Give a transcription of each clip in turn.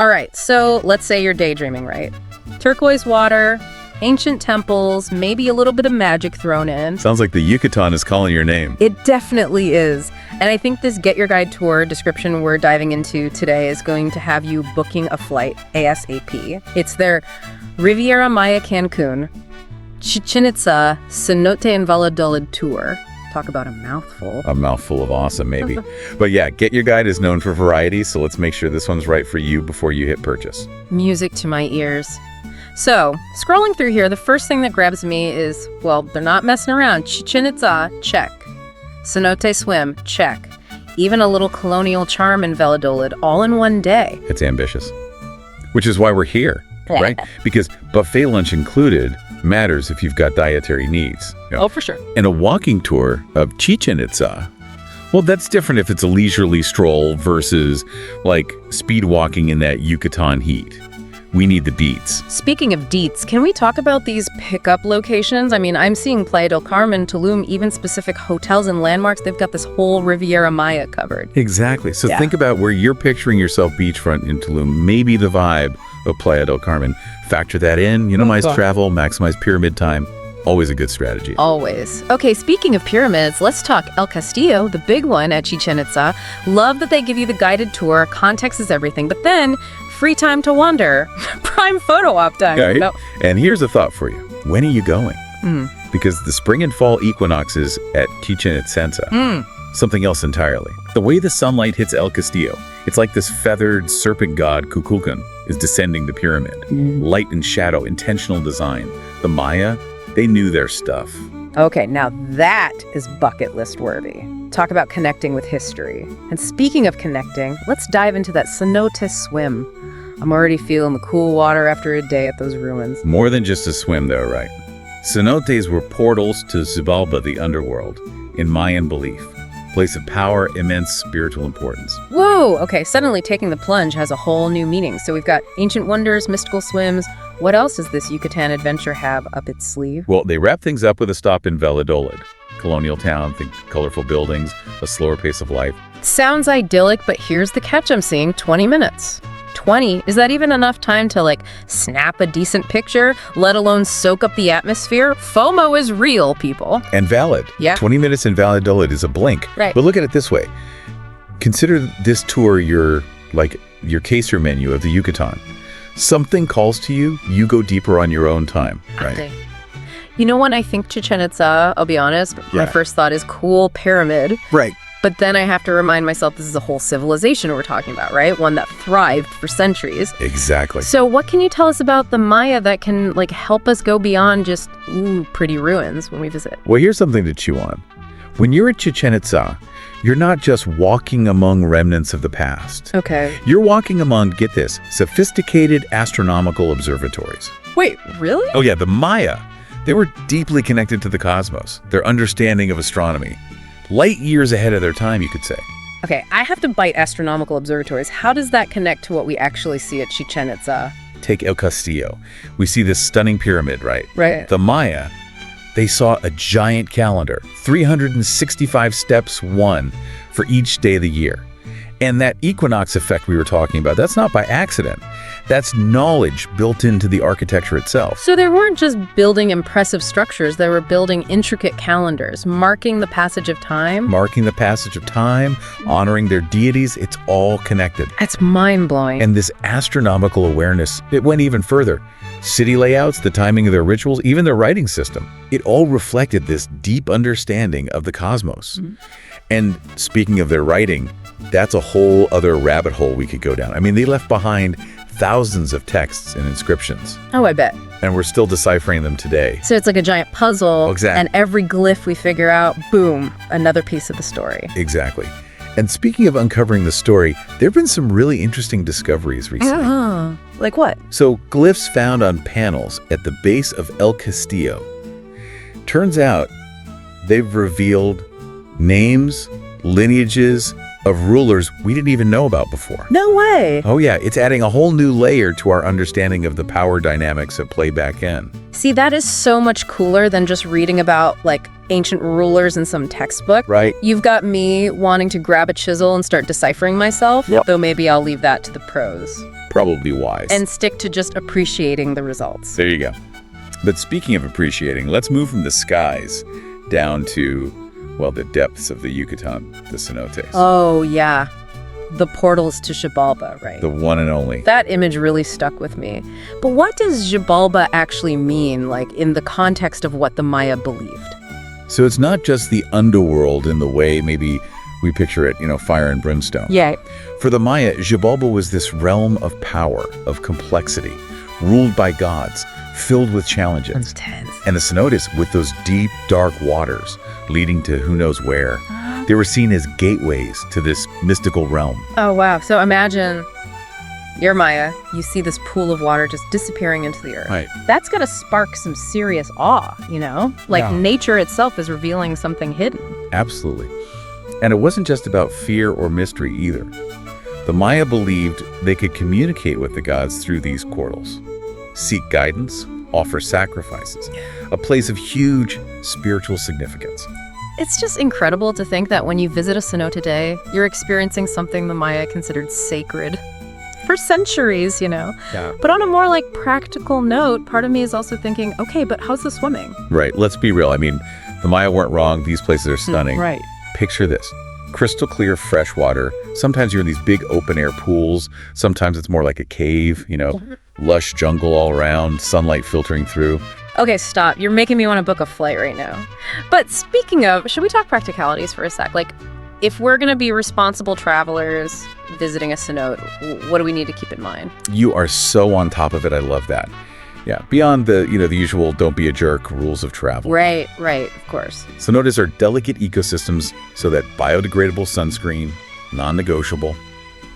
All right, so let's say you're daydreaming, right? Turquoise water, ancient temples, maybe a little bit of magic thrown in. Sounds like the Yucatan is calling your name. It definitely is. And I think this Get Your Guide tour description we're diving into today is going to have you booking a flight ASAP. It's their Riviera Maya Cancun, Chichen Itza, Cenote Valladolid tour. Talk about a mouthful. A mouthful of awesome, maybe. But yeah, Get Your Guide is known for variety, so let's make sure this one's right for you before you hit purchase. Music to my ears. So, scrolling through here, the first thing that grabs me is, well, they're not messing around. Chichen Itza, check. Cenote swim, check. Even a little colonial charm in Valladolid, all in one day. It's ambitious. Which is why we're here, right? Because buffet lunch included matters if you've got dietary needs. You know? Oh, for sure. And a walking tour of Chichen Itza, well, that's different if it's a leisurely stroll versus like speed walking in that Yucatan heat. We need the deets. Speaking of deets, can we talk about these pickup locations? I mean, I'm seeing Playa del Carmen, Tulum, even specific hotels and landmarks. They've got this whole Riviera Maya covered. Exactly. So think about where you're picturing yourself beachfront in Tulum, maybe the vibe of Playa del Carmen. Factor that in, minimize travel, maximize pyramid time. Always a good strategy. Always. Okay, speaking of pyramids, let's talk El Castillo, the big one at Chichen Itza. Love that they give you the guided tour. Context is everything. But then, free time to wander. Prime photo op time. Right? No. And here's a thought for you. When are you going? Because the spring and fall equinoxes at Chichen Itza. Something else entirely. The way the sunlight hits El Castillo, it's like this feathered serpent god Kukulcan is descending the pyramid. Light and shadow, intentional design. The Maya, they knew their stuff. Okay, now that is bucket list worthy. Talk about connecting with history. And speaking of connecting, let's dive into that cenote swim. I'm already feeling the cool water after a day at those ruins. More than just a swim though, right? Cenotes were portals to Xibalba, the underworld, in Mayan belief. Place of power, immense spiritual importance. Whoa! Okay, suddenly taking the plunge has a whole new meaning. So we've got ancient wonders, mystical swims. What else does this Yucatan adventure have up its sleeve? Well, they wrap things up with a stop in Valladolid. Colonial town, think colorful buildings, a slower pace of life. Sounds idyllic, but here's the catch I'm seeing, 20 minutes. 20? Is that even enough time to, like, snap a decent picture, let alone soak up the atmosphere? FOMO is real, people. And valid. Yeah. 20 minutes in Valladolid is a blink. Right. But look at it this way. Consider this tour your Caesar menu of the Yucatan. Something calls to you, you go deeper on your own time, right? Okay. You know, when I think Chichen Itza, I'll be honest, my first thought is cool pyramid. Right. But then I have to remind myself this is a whole civilization we're talking about, right? One that thrived for centuries. Exactly. So what can you tell us about the Maya that can, like, help us go beyond just, pretty ruins when we visit? Well, here's something to chew on. When you're at Chichen Itza, you're not just walking among remnants of the past. Okay. You're walking among, get this, sophisticated astronomical observatories. Wait, really? Oh yeah, the Maya. They were deeply connected to the cosmos, their understanding of astronomy. Light years ahead of their time, you could say. Okay, I have to bite astronomical observatories. How does that connect to what we actually see at Chichen Itza? Take El Castillo. We see this stunning pyramid, right? Right. The Maya, they saw a giant calendar, 365 steps, one for each day of the year. And that equinox effect we were talking about, that's not by accident. That's knowledge built into the architecture itself. So they weren't just building impressive structures, they were building intricate calendars, marking the passage of time. Marking the passage of time, honoring their deities, it's all connected. That's mind-blowing. And this astronomical awareness, it went even further. City layouts, the timing of their rituals, even their writing system, it all reflected this deep understanding of the cosmos. And speaking of their writing, that's a whole other rabbit hole we could go down. I mean, they left behind thousands of texts and inscriptions. Oh, I bet. And we're still deciphering them today. So it's like a giant puzzle. Exactly. And every glyph we figure out, boom, another piece of the story. Exactly. And speaking of uncovering the story, there have been some really interesting discoveries recently. Like what? So glyphs found on panels at the base of El Castillo. Turns out they've revealed names, lineages of rulers we didn't even know about before. No way. Oh yeah, it's adding a whole new layer to our understanding of the power dynamics at play back in. See, that is so much cooler than just reading about, like, ancient rulers in some textbook. Right. You've got me wanting to grab a chisel and start deciphering myself, though maybe I'll leave that to the pros. Probably wise. And stick to just appreciating the results. There you go. But speaking of appreciating, let's move from the skies down to, well, the depths of the Yucatan, the cenotes. Oh, yeah. The portals to Xibalba, right? The one and only. That image really stuck with me. But what does Xibalba actually mean, like, in the context of what the Maya believed? So it's not just the underworld in the way maybe we picture it, fire and brimstone. Yeah. For the Maya, Xibalba was this realm of power, of complexity, ruled by gods, filled with challenges. That's tense. And the cenotes, with those deep, dark waters leading to who knows where, they were seen as gateways to this mystical realm. Oh, wow. So imagine you're Maya. You see this pool of water just disappearing into the earth. Right. That's got to spark some serious awe, Like nature itself is revealing something hidden. Absolutely. And it wasn't just about fear or mystery either. The Maya believed they could communicate with the gods through these portals, seek guidance, offer sacrifices, a place of huge spiritual significance. It's just incredible to think that when you visit a cenote today, you're experiencing something the Maya considered sacred for centuries, Yeah. But on a more practical note, part of me is also thinking, okay, but how's the swimming? Right. Let's be real. I mean, the Maya weren't wrong. These places are stunning. Right. Picture this. Crystal clear fresh water. Sometimes you're in these big open air pools. Sometimes it's more like a cave, lush jungle all around, sunlight filtering through. Okay, stop. You're making me want to book a flight right now. But speaking of, should we talk practicalities for a sec? If we're going to be responsible travelers visiting a cenote, what do we need to keep in mind? You are so on top of it. I love that. Yeah, beyond the, the usual don't be a jerk rules of travel. Right, of course. Cenotes are delicate ecosystems, so that biodegradable sunscreen, non-negotiable,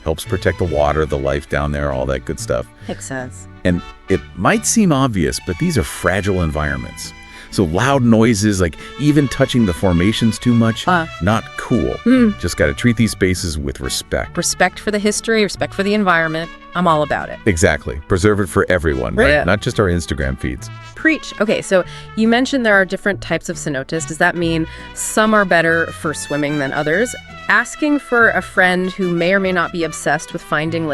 helps protect the water, the life down there, all that good stuff. Makes sense. And it might seem obvious, but these are fragile environments. So loud noises, even touching the formations too much, not cool. Just got to treat these spaces with respect. Respect for the history, respect for the environment. I'm all about it. Exactly. Preserve it for everyone, right? Not just our Instagram feeds. Preach. Okay, so you mentioned there are different types of cenotes. Does that mean some are better for swimming than others? Asking for a friend who may or may not be obsessed with finding,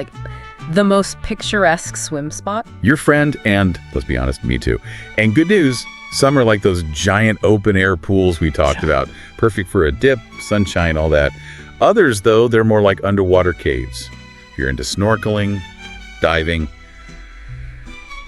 the most picturesque swim spot? Your friend, and let's be honest, me too. And good news, some are like those giant open-air pools we talked about. Perfect for a dip, sunshine, all that. Others, though, they're more like underwater caves. If you're into snorkeling, diving.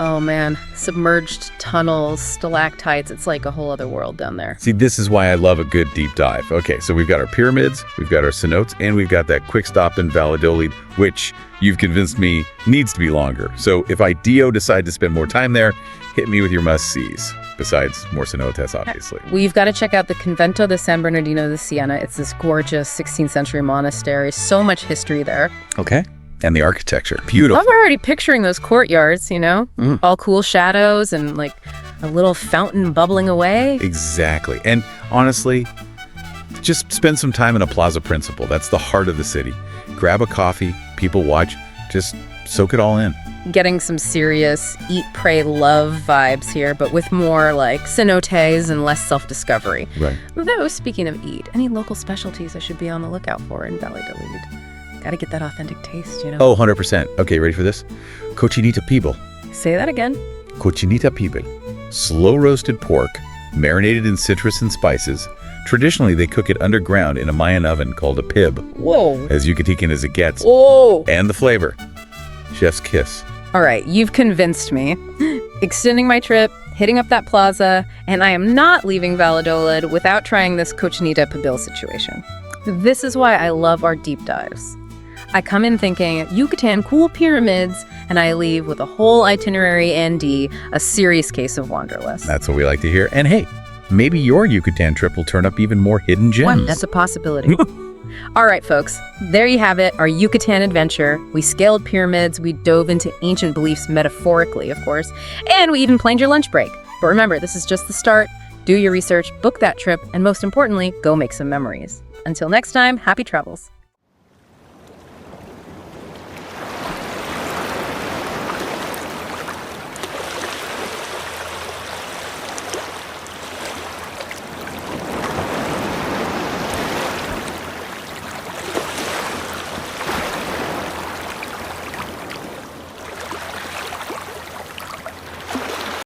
Oh, man. Submerged tunnels, stalactites. It's like a whole other world down there. See, this is why I love a good deep dive. Okay, so we've got our pyramids, we've got our cenotes, and we've got that quick stop in Valladolid, which you've convinced me needs to be longer. So if I decide to spend more time there, hit me with your must-sees. Besides more cenotes, obviously. Well, you've got to check out the Convento de San Bernardino de Siena. It's this gorgeous 16th century monastery. So much history there. Okay. And the architecture. Beautiful. I'm already picturing those courtyards, all cool shadows and a little fountain bubbling away. Exactly. And honestly, just spend some time in a Plaza Principal. That's the heart of the city. Grab a coffee, people watch, just soak it all in. Getting some serious eat, pray, love vibes here, but with more cenotes and less self-discovery. Right. Though, speaking of eat, any local specialties I should be on the lookout for in Valladolid? Gotta get that authentic taste, Oh, 100%. Okay, ready for this? Cochinita pibil. Say that again. Cochinita pibil. Slow-roasted pork, marinated in citrus and spices. Traditionally, they cook it underground in a Mayan oven called a pib. Whoa. As Yucatecan as it gets. Whoa. And the flavor. Chef's kiss. All right, you've convinced me. Extending my trip, hitting up that plaza, and I am not leaving Valladolid without trying this Cochinita pibil situation. This is why I love our deep dives. I come in thinking, Yucatan, cool pyramids, and I leave with a whole itinerary and a serious case of wanderlust. That's what we like to hear. And hey, maybe your Yucatan trip will turn up even more hidden gems. Well, that's a possibility. All right, folks, there you have it, our Yucatan adventure. We scaled pyramids, we dove into ancient beliefs metaphorically, of course, and we even planned your lunch break. But remember, this is just the start. Do your research, book that trip, and most importantly, go make some memories. Until next time, happy travels.